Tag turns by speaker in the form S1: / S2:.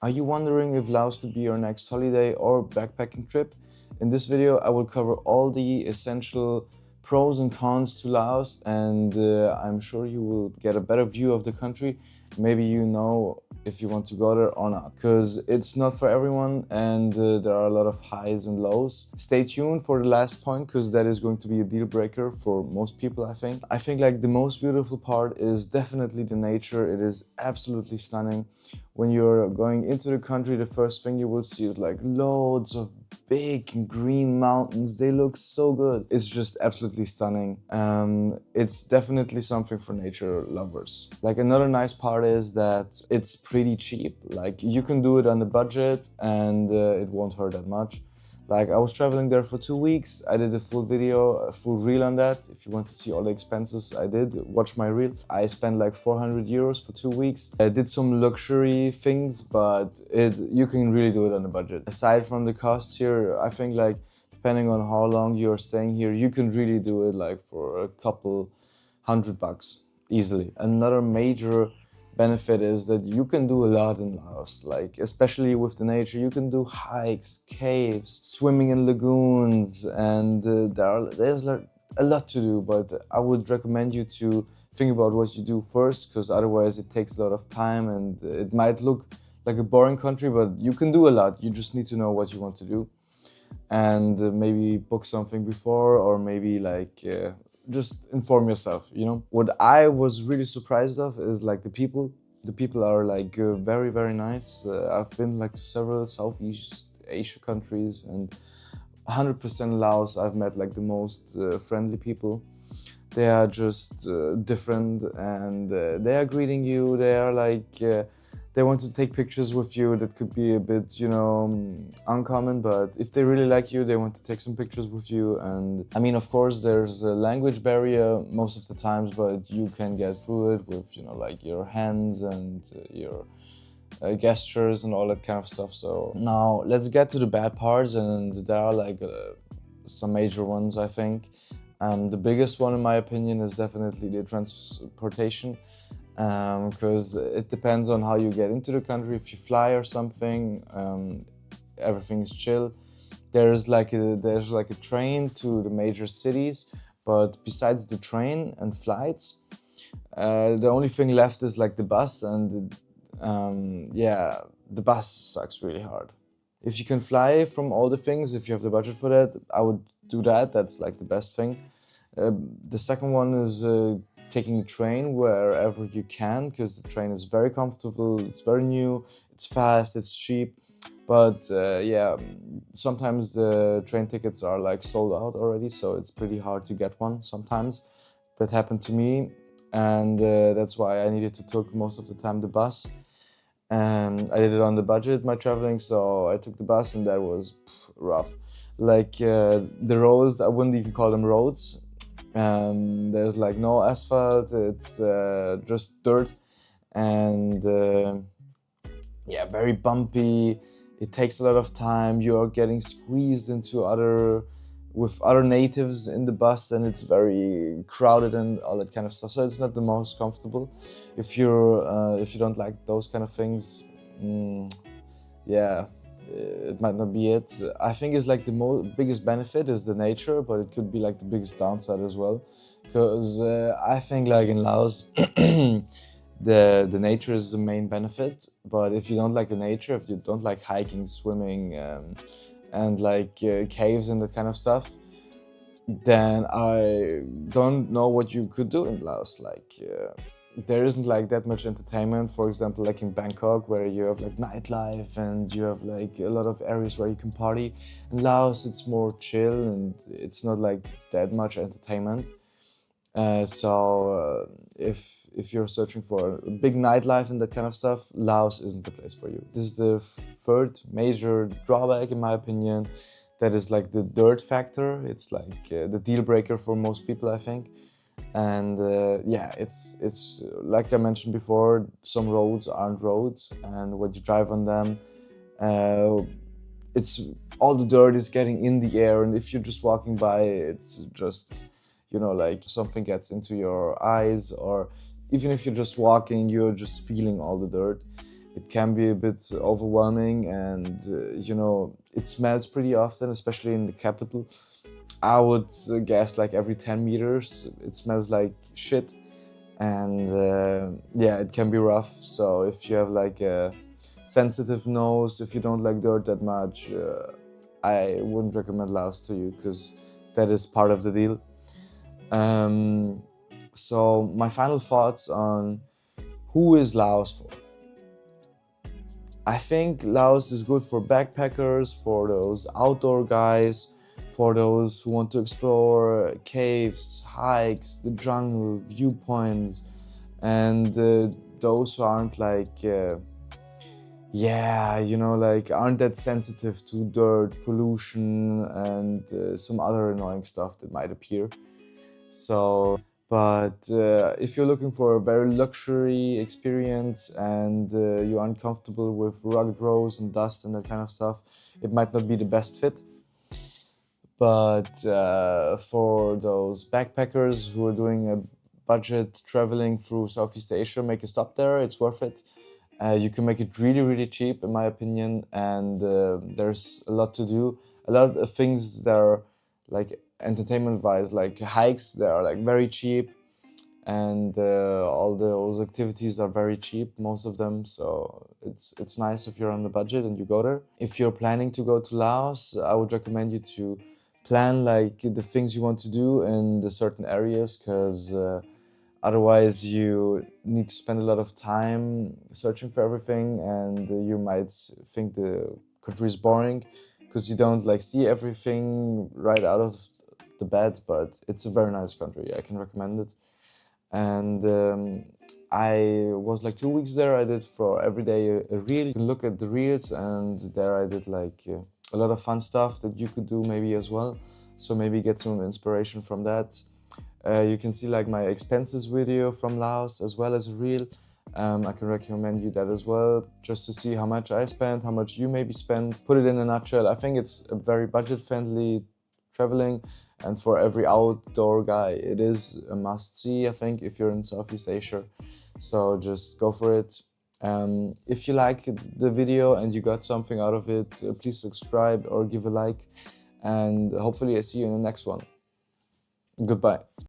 S1: Are you wondering if Laos could be your next holiday or backpacking trip? In this video, I will cover all the essential pros and cons to Laos, and I'm sure you will get a better view of the country. Maybe you know if you want to go there or not, because it's not for everyone, and there are a lot of highs and lows. Stay tuned for the last point, because that is going to be a deal breaker for most people, I think. I think like the most beautiful part is definitely the nature. It is absolutely stunning. When you're going into the country, the first thing you will see is like loads of big green mountains. They look so good. It's just absolutely stunning. It's definitely something for nature lovers. Like, another nice part is that it's pretty cheap. Like, you can do it on a budget and it won't hurt that much. Like, I was traveling there for 2 weeks. I did a full video, a full reel on that. If you want to see all the expenses I did, watch my reel. I spent like 400 euros for 2 weeks. I did some luxury things, but you can really do it on a budget. Aside from the cost here, I think like depending on how long you're staying here, you can really do it like for a couple $100 easily. Another major benefit is that you can do a lot in Laos, like especially with the nature. You can do hikes, caves, swimming in lagoons, and there's like a lot to do, but I would recommend you to think about what you do first, because otherwise it takes a lot of time and it might look like a boring country, but you can do a lot. You just need to know what you want to do, and maybe book something before, or maybe like just inform yourself, you know. What I was really surprised of is like the people. The people are like very, very nice. I've been like to several Southeast Asia countries, and 100% Laos, I've met like the most friendly people. They are just different, and they are greeting you. They are like, they want to take pictures with you. That could be a bit, you know, uncommon, but if they really like you, they want to take some pictures with you. And I mean, of course, there's a language barrier most of the times, but you can get through it with, you know, like your hands and your gestures and all that kind of stuff. So now let's get to the bad parts, and there are like some major ones, I think. The biggest one, in my opinion, is definitely the transportation, because it depends on how you get into the country. If you fly or something, everything is chill. There's like a train to the major cities, but besides the train and flights, the only thing left is like the bus, and yeah, the bus sucks really hard. If you can fly from all the things, if you have the budget for that, I would do that. That's like the best thing. The second one is taking the train wherever you can, because the train is very comfortable, it's very new, it's fast, it's cheap. But yeah, sometimes the train tickets are like sold out already, so it's pretty hard to get one sometimes. That happened to me, and that's why I needed to take most of the time the bus. And I did it on the budget, my traveling, so I took the bus, and that was rough. Like the roads, I wouldn't even call them roads. There's like no asphalt, it's just dirt, and yeah, very bumpy. It takes a lot of time. You're getting squeezed into with other natives in the bus, and it's very crowded and all that kind of stuff. So it's not the most comfortable. If you don't like those kind of things, yeah, it might not be it. I think it's like the biggest benefit is the nature, but it could be like the biggest downside as well, because I think like in Laos, the nature is the main benefit. But if you don't like the nature, if you don't like hiking, swimming, and like caves and that kind of stuff, then I don't know what you could do in Laos. Like there isn't like that much entertainment, for example, like in Bangkok, where you have like nightlife and you have like a lot of areas where you can party. In Laos, it's more chill, and it's not like that much entertainment. So if you're searching for a big nightlife and that kind of stuff, Laos isn't the place for you. This is the third major drawback, in my opinion. That is like the dirt factor. It's like the deal breaker for most people, I think. And yeah, it's like I mentioned before, some roads aren't roads, and when you drive on them, it's all the dirt is getting in the air, and if you're just walking by, it's just, you know, like something gets into your eyes, or even if you're just walking, you're just feeling all the dirt. it can be a bit overwhelming, and you know, it smells pretty often, especially in the capital. I would guess like every 10 meters it smells like shit, and yeah, it can be rough. So if you have like a sensitive nose, if you don't like dirt that much, I wouldn't recommend Laos to you, because that is part of the deal. So my final thoughts on who is Laos for. I think Laos is good for backpackers, for those outdoor guys, for those who want to explore caves, hikes, the jungle, viewpoints, and those who aren't like, yeah, you know, like aren't that sensitive to dirt, pollution, and some other annoying stuff that might appear. So, but if you're looking for a very luxury experience and you're uncomfortable with rugged roads and dust and that kind of stuff, it might not be the best fit. But for those backpackers who are doing a budget traveling through Southeast Asia, make a stop there, it's worth it. You can make it really, really cheap, in my opinion, and there's a lot to do. A lot of things that are like entertainment-wise, like hikes, they are like very cheap, and all those activities are very cheap, most of them. So it's nice if you're on the budget and you go there. If you're planning to go to Laos, I would recommend you to plan like the things you want to do in the certain areas, because otherwise you need to spend a lot of time searching for everything, and you might think the country is boring because you don't like see everything right out of the bed. But it's a very nice country, I can recommend it. And I was like 2 weeks there. I did for every day a reel. You can look at the reels, and there I did like a lot of fun stuff that you could do maybe as well. So maybe get some inspiration from that. You can see like my expenses video from Laos as well as a reel. I can recommend you that as well, just to see how much I spent, how much you maybe spend. Put it in a nutshell, I think it's a very budget-friendly traveling, and for every outdoor guy, it is a must-see, I think, if you're in Southeast Asia. So just go for it. If you liked the video and you got something out of it, please subscribe or give a like, and hopefully I see you in the next one. Goodbye.